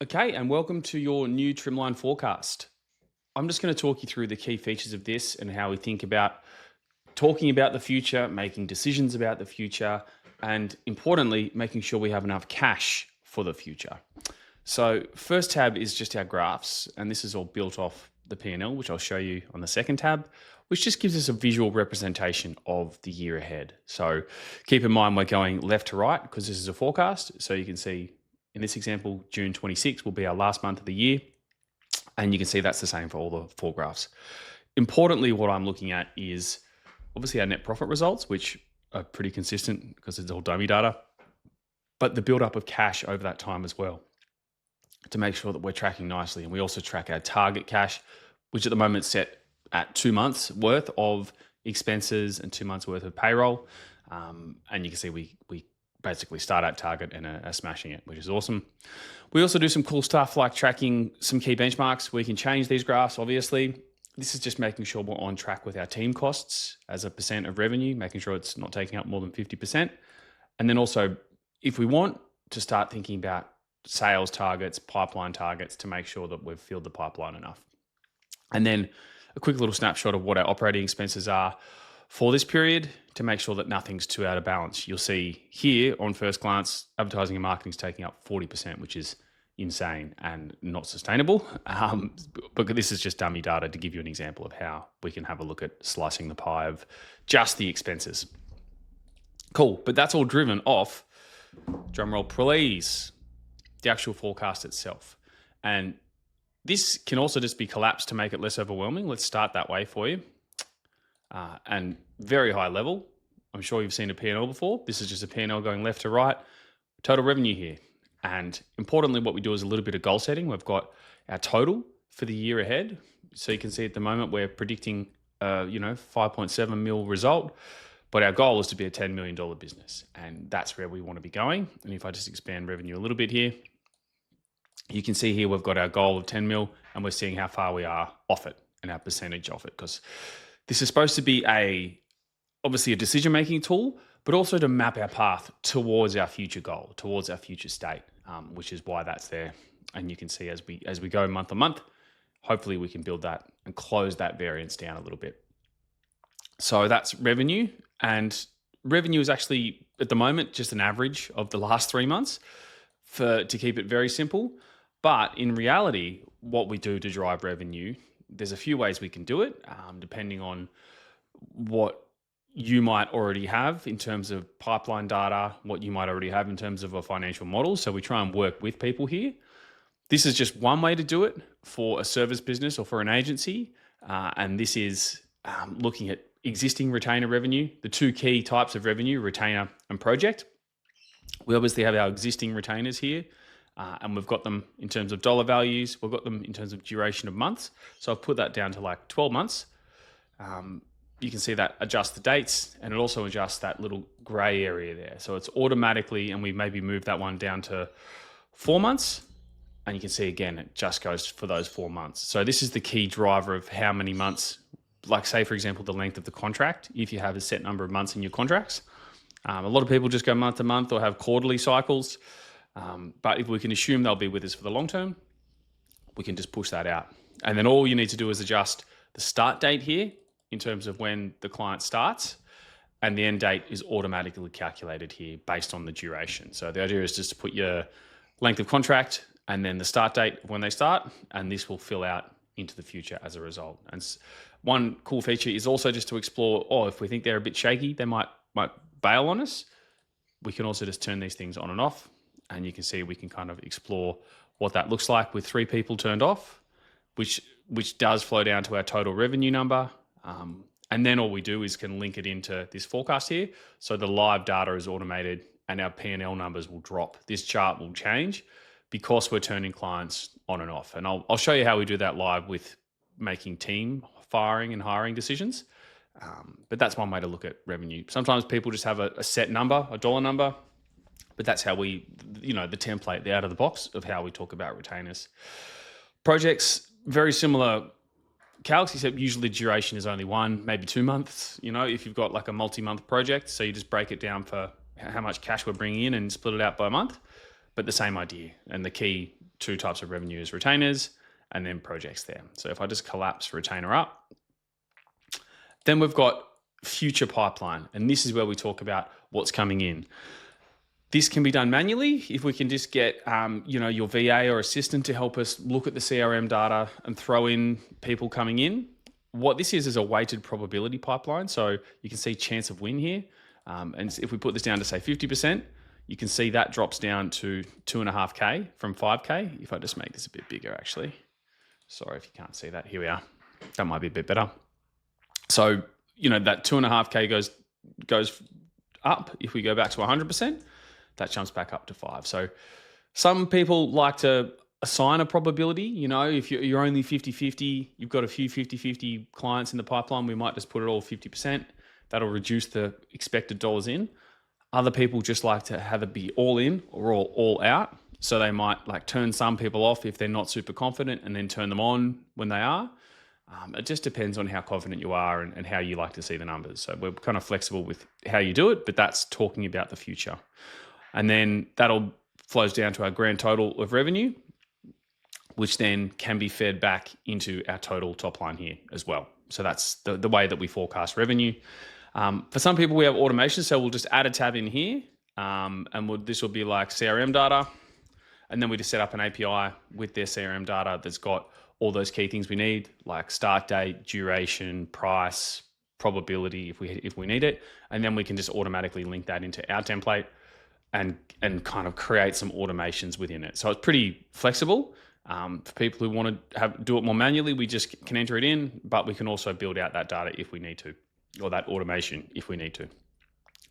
Okay, and welcome to your new Trimline forecast. I'm just going to talk you through the key features of this and how we think about talking about the future, making decisions about the future, and importantly, making sure we have enough cash for the future. So, first tab is just our graphs, and this is all built off the P&L, which I'll show you on the second tab, which just gives us a visual representation of the year ahead. So, keep in mind we're going left to right because this is a forecast. So, you can see in this example, June 26 will be our last month of the year. And you can see that's the same for all the four graphs. Importantly, what I'm looking at is obviously our net profit results, which are pretty consistent because it's all dummy data, but the build-up of cash over that time as well to make sure that we're tracking nicely. And we also track our target cash, which at the moment is set at 2 months worth of expenses and 2 months worth of payroll. And you can see we basically start at target and are smashing it, which is awesome. We also do some cool stuff like tracking some key benchmarks. We can change these graphs, obviously. This is just making sure we're on track with our team costs as a percent of revenue, making sure it's not taking up more than 50%. And then also, if we want to start thinking about sales targets, pipeline targets to make sure that we've filled the pipeline enough. And then a quick little snapshot of what our operating expenses are for this period to make sure that nothing's too out of balance. You'll see here on first glance, advertising and marketing is taking up 40%, which is insane and not sustainable. But this is just dummy data to give you an example of how we can have a look at slicing the pie of just the expenses. Cool, but that's all driven off, drumroll please, the actual forecast itself. And this can also just be collapsed to make it less overwhelming. Let's start that way for you. And very high level. I'm sure you've seen a P&L before. This is just a P&L going left to right. Total revenue here. And importantly, what we do is a little bit of goal setting. We've got our total for the year ahead. So you can see at the moment we're predicting, 5.7 mil result. But our goal is to be a $10 million business. And that's where we want to be going. And if I just expand revenue a little bit here, you can see here we've got our goal of 10 mil and we're seeing how far we are off it and our percentage off it. Because this is supposed to be obviously a decision-making tool, but also to map our path towards our future goal, towards our future state, which is why that's there. And you can see as we go month on month, hopefully we can build that and close that variance down a little bit. So that's revenue. And revenue is actually, at the moment, just an average of the last 3 months to keep it very simple. But in reality, what we do to drive revenue, there's a few ways we can do it, depending on what you might already have in terms of pipeline data, what you might already have in terms of a financial model. So we try and work with people here. This is just one way to do it for a service business or for an agency. And this is looking at existing retainer revenue, the two key types of revenue, retainer and project. We obviously have our existing retainers here. And we've got them in terms of dollar values. We've got them in terms of duration of months. So I've put that down to like 12 months. You can see that adjusts the dates and it also adjusts that little gray area there. So it's automatically, and we maybe move that one down to 4 months. And you can see again, it just goes for those 4 months. So this is the key driver of how many months, like say, for example, the length of the contract, if you have a set number of months in your contracts. A lot of people just go month to month or have quarterly cycles. But if we can assume they'll be with us for the long term, we can just push that out. And then all you need to do is adjust the start date here in terms of when the client starts, and the end date is automatically calculated here based on the duration. So the idea is just to put your length of contract and then the start date of when they start, and this will fill out into the future as a result. And one cool feature is also just to explore, if we think they're a bit shaky, they might bail on us. We can also just turn these things on and off. And you can see we can kind of explore what that looks like with 3 people turned off, which does flow down to our total revenue number. And then all we do is can link it into this forecast here. So the live data is automated and our P&L numbers will drop. This chart will change because we're turning clients on and off. And I'll show you how we do that live with making team firing and hiring decisions. But that's one way to look at revenue. Sometimes people just have a set number, a dollar number. But that's how we, the template, the out of the box of how we talk about retainers. Projects, very similar calcs, except usually duration is only 1, maybe 2 months, if you've got like a multi-month project. So you just break it down for how much cash we're bringing in and split it out by month. but the same idea. And the key two types of revenue is retainers and then projects there. So if I just collapse retainer up, then we've got future pipeline. And this is where we talk about what's coming in. This can be done manually if we can just get your VA or assistant to help us look at the CRM data and throw in people coming in. What this is a weighted probability pipeline. So you can see chance of win here. And if we put this down to say 50%, you can see that drops down to 2.5K from 5K. If I just make this a bit bigger, actually. Sorry if you can't see that. Here we are. That might be a bit better. So, that 2.5K goes up. If we go back to 100%, that jumps back up to 5. So some people like to assign a probability. If you're only 50-50, you've got a few 50-50 clients in the pipeline, we might just put it all 50%. That'll reduce the expected dollars in. Other people just like to have it be all in or all out. So they might turn some people off if they're not super confident and then turn them on when they are. It just depends on how confident you are and how you like to see the numbers. So we're kind of flexible with how you do it, but that's talking about the future. And then that'll flows down to our grand total of revenue, which then can be fed back into our total top line here as well. So that's the way that we forecast revenue. For some people, we have automation. So we'll just add a tab in here and this will be like CRM data. And then we just set up an API with their CRM data that's got all those key things we need, like start date, duration, price, probability if we need it. And then we can just automatically link that into our template and kind of create some automations within it. So it's pretty flexible. For people who want to do it more manually, we just can enter it in, but we can also build out that data if we need to, or that automation if we need to.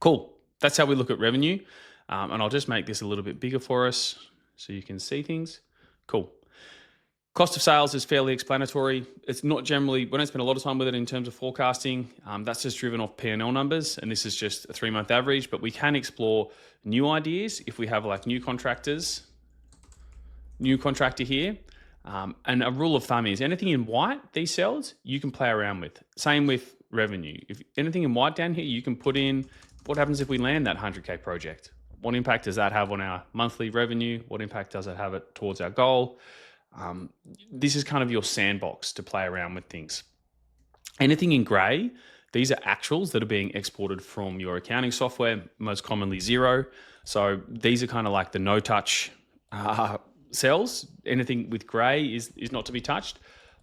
Cool. That's how we look at revenue. And I'll just make this a little bit bigger for us so you can see things. Cool. Cost of sales is fairly explanatory. It's not generally, we don't spend a lot of time with it in terms of forecasting. That's just driven off P&L numbers, and this is just a 3-month average, but we can explore new ideas if we have new contractor here. And a rule of thumb is anything in white, these cells, you can play around with. Same with revenue. If anything in white down here, you can put in what happens if we land that 100K project. What impact does that have on our monthly revenue? What impact does it have towards our goal? This is kind of your sandbox to play around with things. Anything in gray, these are actuals that are being exported from your accounting software, most commonly Xero. So these are kind of like the no-touch cells. Anything with gray is not to be touched,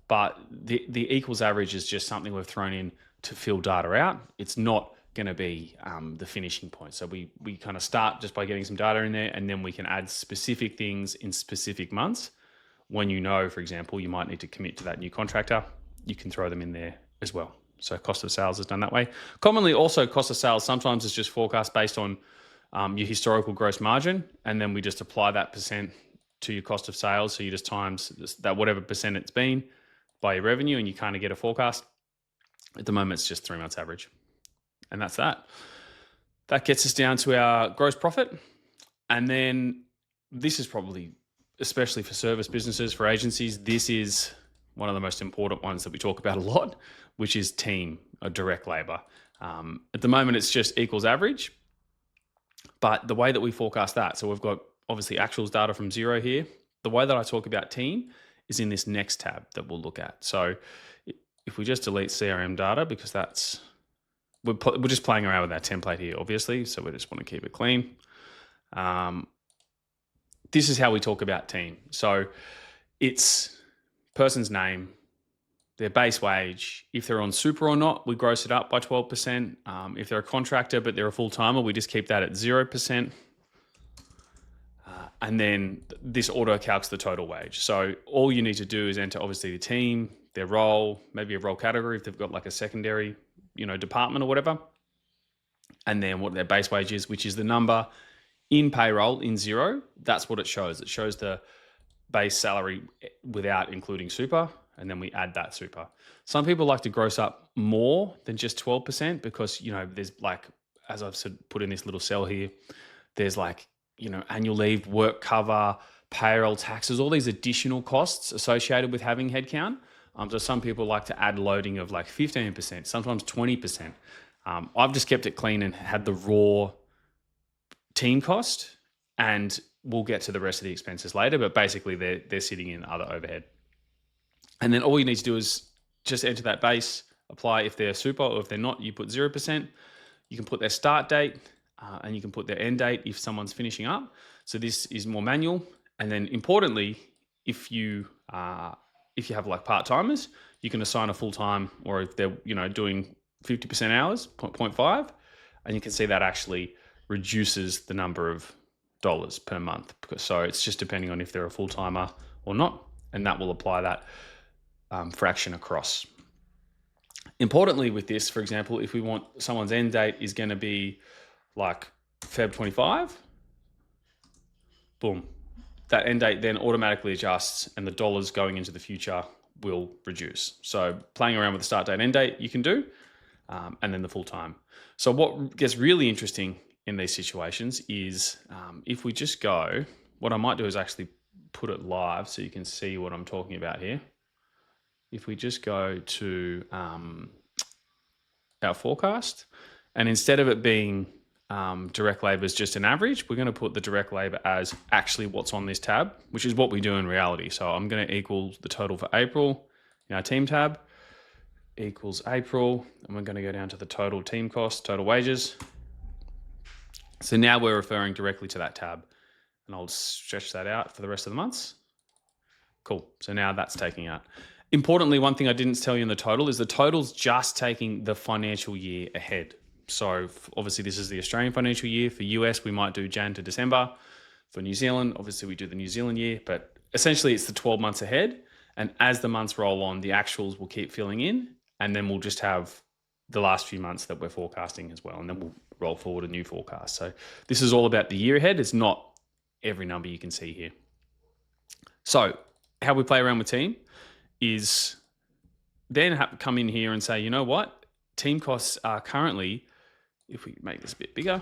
but the equals average is just something we've thrown in to fill data out. It's not going to be the finishing point. So we kind of start just by getting some data in there, and then we can add specific things in specific months. When for example, you might need to commit to that new contractor, you can throw them in there as well. So cost of sales is done that way. Commonly also cost of sales sometimes is just forecast based on your historical gross margin, and then we just apply that percent to your cost of sales. So you just times that whatever percent it's been by your revenue, and you kind of get a forecast. At the moment, it's just 3 months average. And that's that. That gets us down to our gross profit. And then this is probably, especially for service businesses, for agencies, this is one of the most important ones that we talk about a lot, which is team or direct labor. At the moment, it's just equals average. But the way that we forecast that, so we've got obviously actuals data from Xero here. The way that I talk about team is in this next tab that we'll look at. So if we just delete CRM data, because we're just playing around with our template here, obviously. So we just want to keep it clean. This is how we talk about team. So it's person's name, their base wage. If they're on super or not, we gross it up by 12%. If they're a contractor but they're a full-timer, we just keep that at 0%. And then this auto calcs the total wage. So all you need to do is enter obviously the team, their role, maybe a role category if they've got like a secondary, department or whatever. And then what their base wage is, which is the number in payroll in Xero. That's what it shows. It shows the base salary without including super, and then we add that super. Some people like to gross up more than just 12% because, there's as I've said, put in this little cell here, there's annual leave, work cover, payroll, taxes, all these additional costs associated with having headcount. So some people like to add loading of 15%, sometimes 20%. I've just kept it clean and had the raw team cost, and we'll get to the rest of the expenses later, but basically they're sitting in other overhead. And then all you need to do is just enter that base, apply if they're super, or if they're not, you put 0%. You can put their start date and you can put their end date if someone's finishing up. So this is more manual. And then importantly, if you have like part-timers, you can assign a full-time, or if they're doing 50% hours, 0.5, and you can see that actually reduces the number of dollars per month. So it's just depending on if they're a full-timer or not, and that will apply that fraction across. Importantly with this, for example, if we want someone's end date is going to be like Feb 25, boom, that end date then automatically adjusts and the dollars going into the future will reduce. So playing around with the start date and end date you can do, and then the full time. So what gets really interesting in these situations is if we just go, what I might do is actually put it live so you can see what I'm talking about here. If we just go to our forecast, and instead of it being direct labor is just an average, we're going to put the direct labor as actually what's on this tab, which is what we do in reality. So I'm going to equal the total for April in our team tab equals April, and we're going to go down to the total team cost, total wages. So now we're referring directly to that tab, and I'll stretch that out for the rest of the months. Cool. So now that's taking out. Importantly, one thing I didn't tell you in the total is the total's just taking the financial year ahead. So obviously this is the Australian financial year. For US, we might do Jan to December. For New Zealand, obviously we do the New Zealand year, but essentially it's the 12 months ahead. And as the months roll on, the actuals will keep filling in, and then we'll just have the last few months that we're forecasting as well. And then we'll roll forward a new forecast. So this is all about the year ahead. It's not every number you can see here. So how we play around with team is then come in here and say, you know what? Team costs are currently, if we make this a bit bigger,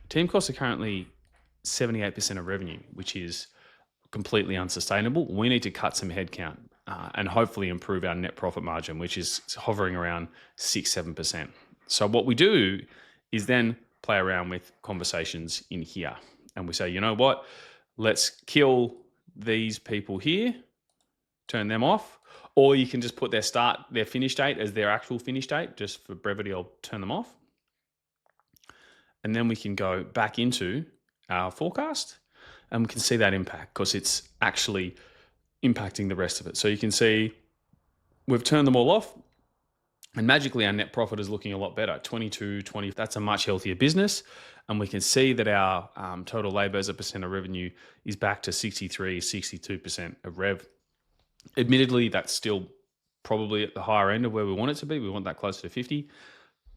team costs are currently 78% of revenue, which is completely unsustainable. We need to cut some headcount and hopefully improve our net profit margin, which is hovering around 6-7%. So what we do is then play around with conversations in here. And we say, you know what? Let's kill these people here, turn them off. Or you can just put their finish date as their actual finish date. Just for brevity, I'll turn them off. And then we can go back into our forecast and we can see that impact because it's actually impacting the rest of it. So you can see we've turned them all off and magically our net profit is looking a lot better. 22, 20, that's a much healthier business. And we can see that our total labor as a percent of revenue is back to 63, 62% of rev. Admittedly, that's still probably at the higher end of where we want it to be. We want that closer to 50,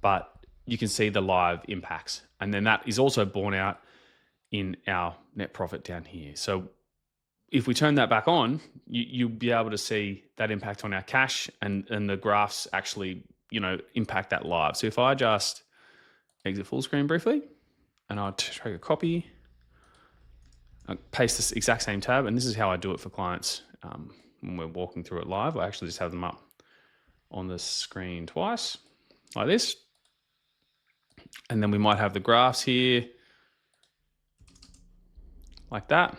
but you can see the live impacts. And then that is also borne out in our net profit down here. So if we turn that back on, you'll be able to see that impact on our cash and the graphs actually, impact that live. So if I just exit full screen briefly and I'll take a copy, I'll paste this exact same tab. And this is how I do it for clients. When we're walking through it live, I actually just have them up on the screen twice like this. And then we might have the graphs here like that.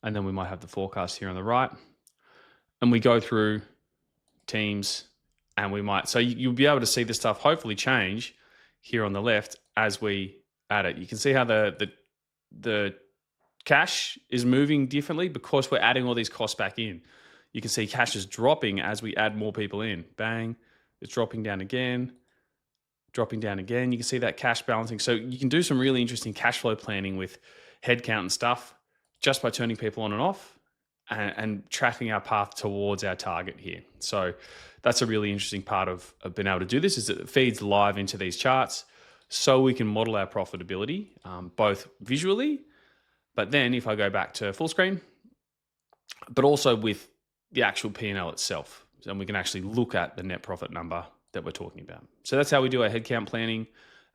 And then we might have the forecast here on the right. And we go through teams and we might, so you'll be able to see this stuff hopefully change here on the left as we add it. You can see how the cash is moving differently because we're adding all these costs back in. You can see cash is dropping as we add more people in. Bang, it's dropping down again, dropping down again. You can see that cash balancing. So you can do some really interesting cash flow planning with headcount and stuff just by turning people on and off and tracking our path towards our target here. So that's a really interesting part of being able to do this is that it feeds live into these charts so we can model our profitability both visually. But then if I go back to full screen, but also with the actual P&L itself, and we can actually look at the net profit number that we're talking about. So that's how we do our headcount planning,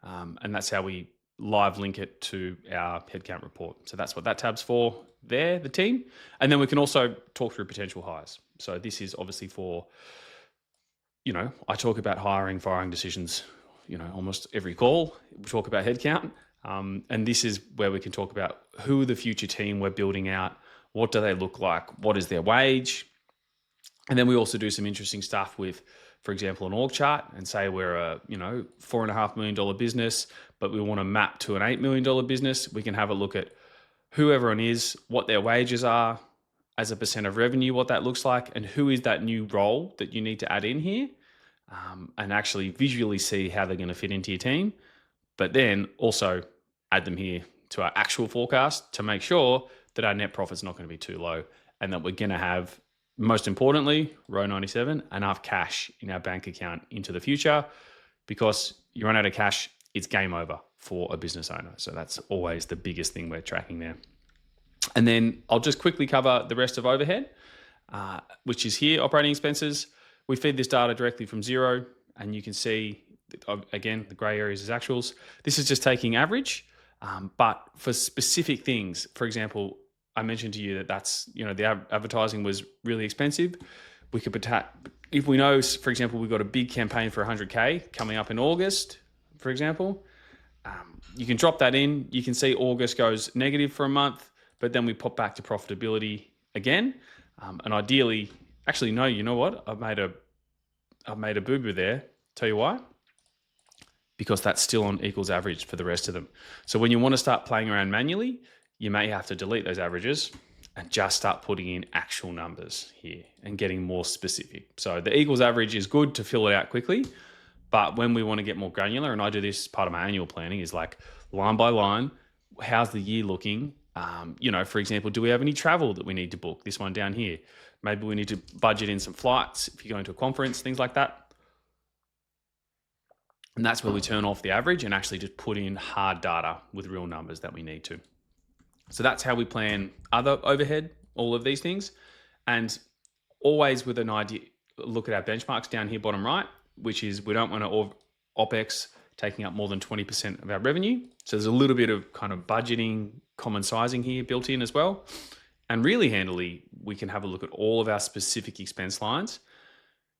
and that's how we live link it to our headcount report. So that's what that tab's for there, the team. And then we can also talk through potential hires. So this is obviously for, I talk about hiring, firing decisions, almost every call. We talk about headcount. And this is where we can talk about who the future team we're building out, what do they look like, what is their wage. And then we also do some interesting stuff with, for example, an org chart and say we're a $4.5 million business, but we want to map to an $8 million business. We can have a look at who everyone is, what their wages are as a percent of revenue, what that looks like, and who is that new role that you need to add in here, and actually visually see how they're going to fit into your team. But then also add them here to our actual forecast to make sure that our net profit's not going to be too low and that we're going to have, most importantly, row 97, enough cash in our bank account into the future, because you run out of cash, it's game over for a business owner. So that's always the biggest thing we're tracking there. And then I'll just quickly cover the rest of overhead, which is here, operating expenses. We feed this data directly from Xero, and you can see, again, the gray areas is actuals. This is just taking average, but for specific things, for example, I mentioned to you that the advertising was really expensive. We could if we know, for example, we've got a big campaign for 100K coming up in August, for example, you can drop that in. You can see August goes negative for a month, but then we pop back to profitability again. And ideally, actually, no, you know what? I've made a boo-boo there. Tell you why? Because that's still on equals average for the rest of them. So when you want to start playing around manually, you may have to delete those averages and just start putting in actual numbers here and getting more specific. So the equals average is good to fill it out quickly, but when we want to get more granular, and I do this part of my annual planning, is like line by line, how's the year looking? For example, do we have any travel that we need to book? This one down here. Maybe we need to budget in some flights if you're going to a conference, things like that. And that's where we turn off the average and actually just put in hard data with real numbers that we need to. So that's how we plan other overhead, all of these things. And always with an idea, look at our benchmarks down here, bottom right, which is we don't want to OPEX taking up more than 20% of our revenue. So there's a little bit of kind of budgeting, common sizing here built in as well. And really handily, we can have a look at all of our specific expense lines.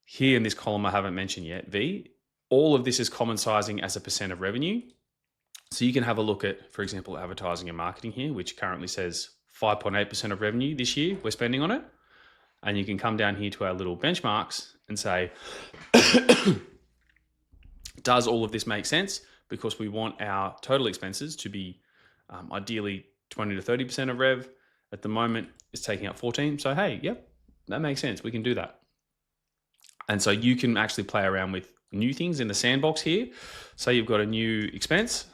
Here in this column I haven't mentioned yet, V, all of this is common sizing as a percent of revenue. So you can have a look at, for example, advertising and marketing here, which currently says 5.8% of revenue this year we're spending on it. And you can come down here to our little benchmarks and say, does all of this make sense? Because we want our total expenses to be ideally 20 to 30% of rev. At the moment, it's taking up 14. So, hey, yep, that makes sense. We can do that. And so you can actually play around with new things in the sandbox here. Say you've got a new expense.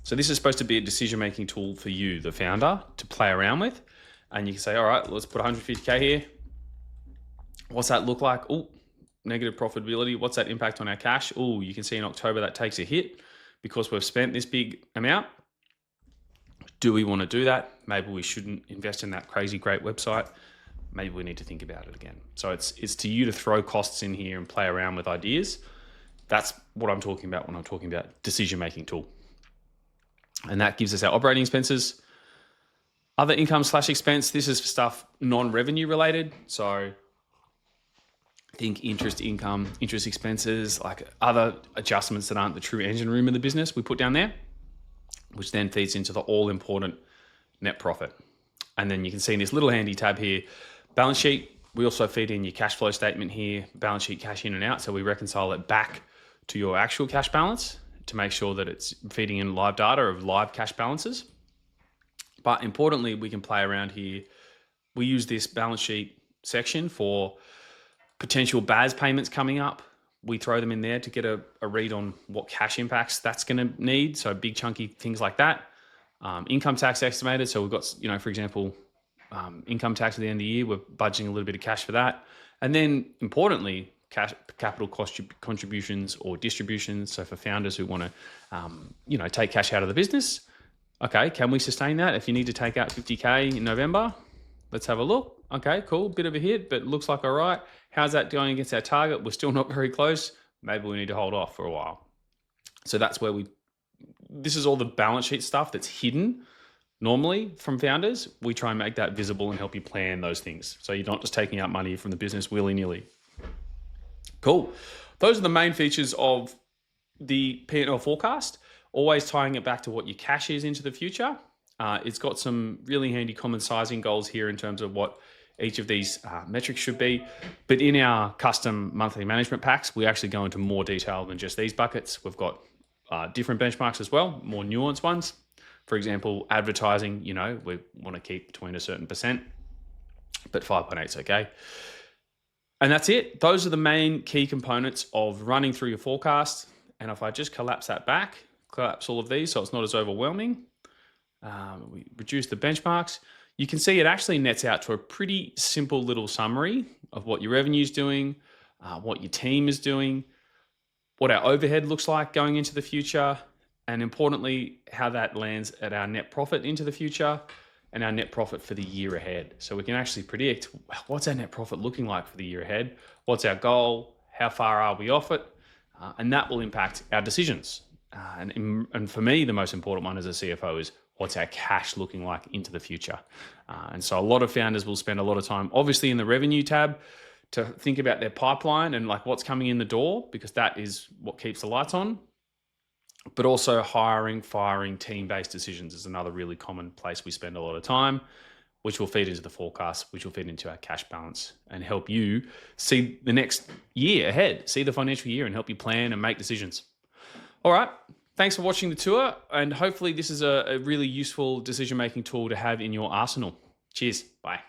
So this is supposed to be a decision-making tool for you, the founder, to play around with. And you can say, all right, let's put 150K here. What's that look like? Oh, negative profitability. What's that impact on our cash? Oh, you can see in October that takes a hit because we've spent this big amount. Do we want to do that? Maybe we shouldn't invest in that crazy great website. Maybe we need to think about it again. So it's to you to throw costs in here and play around with ideas. That's what I'm talking about when I'm talking about decision-making tool. And that gives us our operating expenses. Other income/expense, this is for stuff non-revenue related. So think interest income, interest expenses, like other adjustments that aren't the true engine room of the business we put down there, which then feeds into the all-important net profit. And then you can see in this little handy tab here, balance sheet. We also feed in your cash flow statement here, balance sheet cash in and out. So we reconcile it back to your actual cash balance to make sure that it's feeding in live data of live cash balances. But importantly, we can play around here. We use this balance sheet section for potential BAS payments coming up. We throw them in there to get a read on what cash impacts that's going to need. So big chunky things like that. Income tax estimated. So we've got, for example, income tax at the end of the year. We're budgeting a little bit of cash for that. And then importantly, capital cost contributions or distributions. So for founders who want to, take cash out of the business, okay, can we sustain that? If you need to take out 50K in November, let's have a look. Okay, cool, bit of a hit, but looks like all right. How's that going against our target? We're still not very close. Maybe we need to hold off for a while. So that's where this is all the balance sheet stuff that's hidden normally from founders. We try and make that visible and help you plan those things. So you're not just taking out money from the business willy-nilly. Cool. Those are the main features of the P&L forecast. always tying it back to what your cash is into the future. It's got some really handy common sizing goals here in terms of what each of these metrics should be. But in our custom monthly management packs, we actually go into more detail than just these buckets. We've got different benchmarks as well, more nuanced ones. For example, advertising, we want to keep between a certain percent, but 5.8 is okay. And that's it. Those are the main key components of running through your forecast. And if I just collapse that back, collapse all of these so it's not as overwhelming, we reduce the benchmarks, you can see it actually nets out to a pretty simple little summary of what your revenue is doing, what your team is doing, what our overhead looks like going into the future, and importantly, how that lands at our net profit into the future and our net profit for the year ahead. So we can actually predict what's our net profit looking like for the year ahead, what's our goal, how far are we off it, and that will impact our decisions. And for me, the most important one as a CFO is what's our cash looking like into the future. And so a lot of founders will spend a lot of time, obviously in the revenue tab, to think about their pipeline and like what's coming in the door, because that is what keeps the lights on. But also hiring, firing, team-based decisions is another really common place we spend a lot of time, which will feed into the forecast, which will feed into our cash balance and help you see the next year ahead, see the financial year and help you plan and make decisions. All right. Thanks for watching the tour. And hopefully this is a really useful decision-making tool to have in your arsenal. Cheers. Bye.